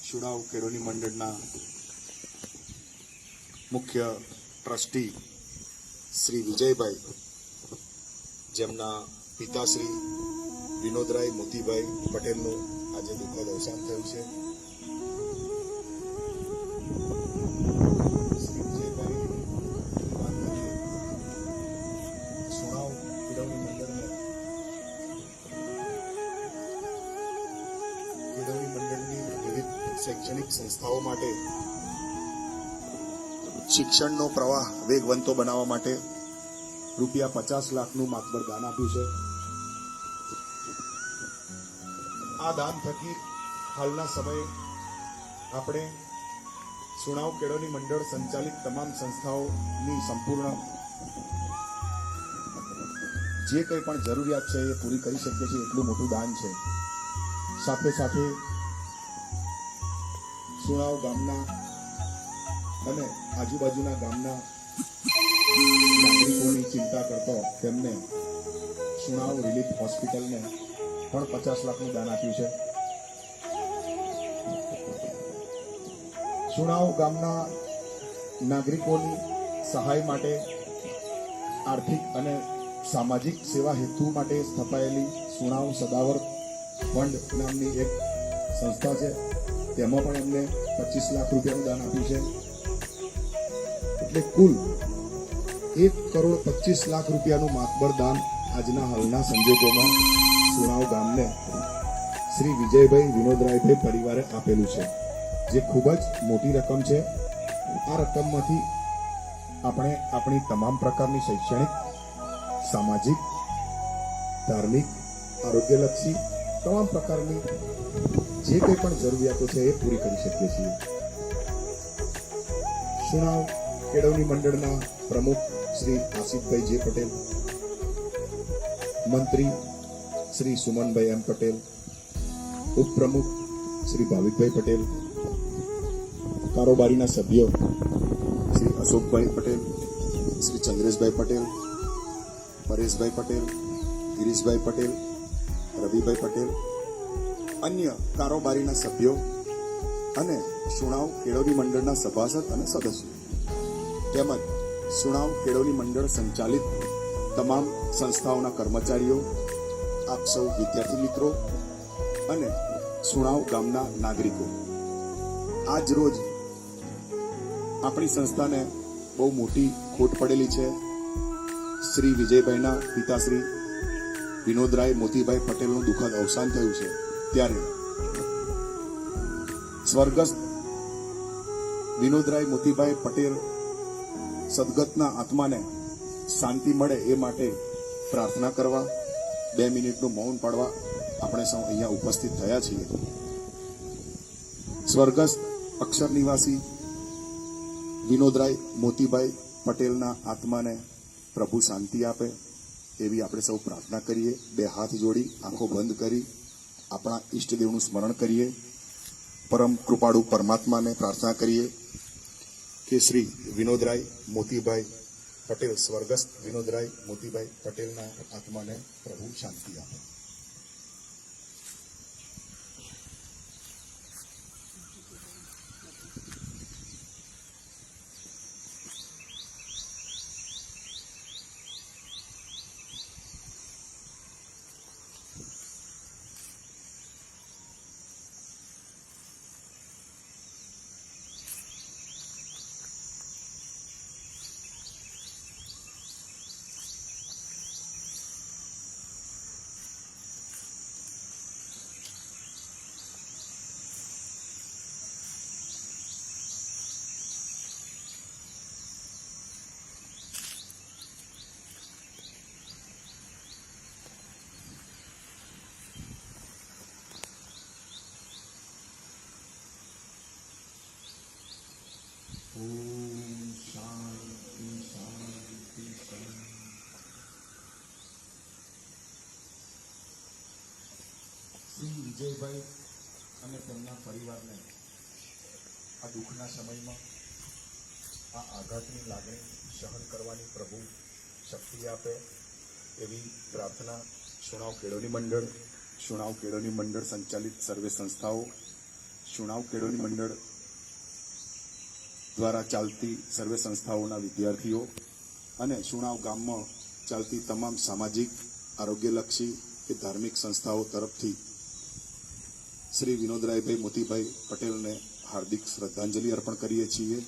શુણાવ કેળવણી મંડળના મુખ્ય ટ્રસ્ટી શ્રી વિજયભાઈ, જેમના પિતાશ્રી વિનોદરાય મોતીભાઈ પટેલનું આજે દુઃખદ અવસાન થયું છે. શ્રી વિજયભાઈ શુણાવ કેળવણી મંડળની વિવિધ શૈક્ષણિક સંસ્થાઓ માટે શિક્ષણનો પ્રવાહ વેગવંતો બનાવવા માટે ₹50 લાખનું માતબર દાન આપ્યું છે. આ દાન થકી હાલના સમયે આપણે શુણાવ કેળવણી મંડળ સંચાલિત તમામ સંસ્થાઓની સંપૂર્ણ જે કંઈ પણ જરૂરિયાત છે એ પૂરી કરી શકીએ છીએ. એટલું મોટું દાન છે. સાથે સાથે શુણાવ ગામના અને આજુબાજુના ગામના નાગરિકોની ચિંતા કરતો તેમને શુણાવ રિલીફ હોસ્પિટલને પણ 50 લાખનું દાન આપ્યું છે. શુણાવ ગામના નાગરિકોની સહાય માટે આર્થિક અને સામાજિક સેવા હેતુ માટે સ્થપાયેલી શુણાવ સદાવર ફંડ નામની એક સંસ્થા છે. તેમાં પણ એમને 25 લાખ રૂપિયાનું દાન આપ્યું છે. એટલે કુલ 1,25 લાખ રૂપિયાનું માતબર દાન આજના હાલના સંજોગોમાં શુણાવ ગામને શ્રી વિજયભાઈ વિનોદરાયભાઈ પરિવારે આપેલું છે, જે ખૂબ જ મોટી રકમ છે. આ રકમમાંથી આપણે આપણી તમામ પ્રકારની શૈક્ષણિક, સામાજિક, ધાર્મિક, આરોગ્યલક્ષી તમામ પ્રકારની જે કંઈ પણ જરૂરિયાતો છે એ પૂરી કરી શકીએ છીએ. શુણાવ કેળવણી મંડળના પ્રમુખ શ્રી આસિફભાઈ જે પટેલ, મંત્રી શ્રી સુમનભાઈ એમ પટેલ, ઉપપ્રમુખ શ્રી ભાવિકભાઈ પટેલ, કારોબારીના સભ્યો શ્રી અશોકભાઈ પટેલ, શ્રી ચંદ્રેશભાઈ પટેલ, પરેશભાઈ પટેલ, ગિરીશભાઈ પટેલ, રવિભાઈ પટેલ, અન્ય કારોબારીના સભ્યો અને શુણાવ કેળવણી મંડળના સભાસદ અને સદસ્યો તેમજ શુણાવ કેળવણી મંડળ સંચાલિત તમામ સંસ્થાઓના કર્મચારીઓ, આપ સૌ વિદ્યાર્થી મિત્રો અને શુણાવ ગામના નાગરિકો, આજ રોજ આપણી સંસ્થાને બહુ મોટી ખોટ પડેલી છે. શ્રી વિજયભાઈના પિતાશ્રી વિનોદરાય મોતીભાઈ પટેલનું દુઃખદ અવસાન થયું છે. ત્યારે સ્વર્ગસ્થ વિનોદરાય મોતીભાઈ પટેલ સદગતના આત્માને શાંતિ મળે એ માટે પ્રાર્થના કરવા 2 મિનિટનું મૌન પાડવા આપણે સૌ અહીંયા ઉપસ્થિત થયા છીએ. સ્વર્ગસ્થ અક્ષર નિવાસી વિનોદરાય મોતીભાઈ પટેલના આત્માને પ્રભુ શાંતિ આપે એવી આપણે સૌ પ્રાર્થના કરીએ. 2 હાથ જોડી, આંખો બંધ કરી આપણા ઈષ્ટદેવનું સ્મરણ કરીએ. પરમ કૃપાળુ પરમાત્માને પ્રાર્થના કરીએ કે શ્રી વિનોદરાય મોતીભાઈ પટેલ, સ્વર્ગસ્થ વિનોદરાય મોતીભાઈ પટેલના આત્માને પ્રભુ શાંતિ આપે. ઓમ શાંતિ શાંતિ શાંતિ. શ્રી વિજયભાઈ અને તેમના પરિવારને આ દુઃખના સમયમાં આ આઘાતની લાગણી સહન કરવાની પ્રભુ શક્તિ આપે એવી પ્રાર્થના શુણાવ કેળવણી મંડળ સંચાલિત સર્વે સંસ્થાઓ, શુણાવ કેળવણી મંડળ દ્વારા ચાલતી સર્વે સંસ્થાઓના વિદ્યાર્થીઓ અને શુણાવ ગામમાં ચાલતી તમામ સામાજિક આરોગ્યલક્ષી કે ધાર્મિક સંસ્થાઓ તરફથી શ્રી વિનોદરાયભાઈ મોતીભાઈ પટેલને હાર્દિક શ્રદ્ધાંજલિ અર્પણ કરીએ છીએ.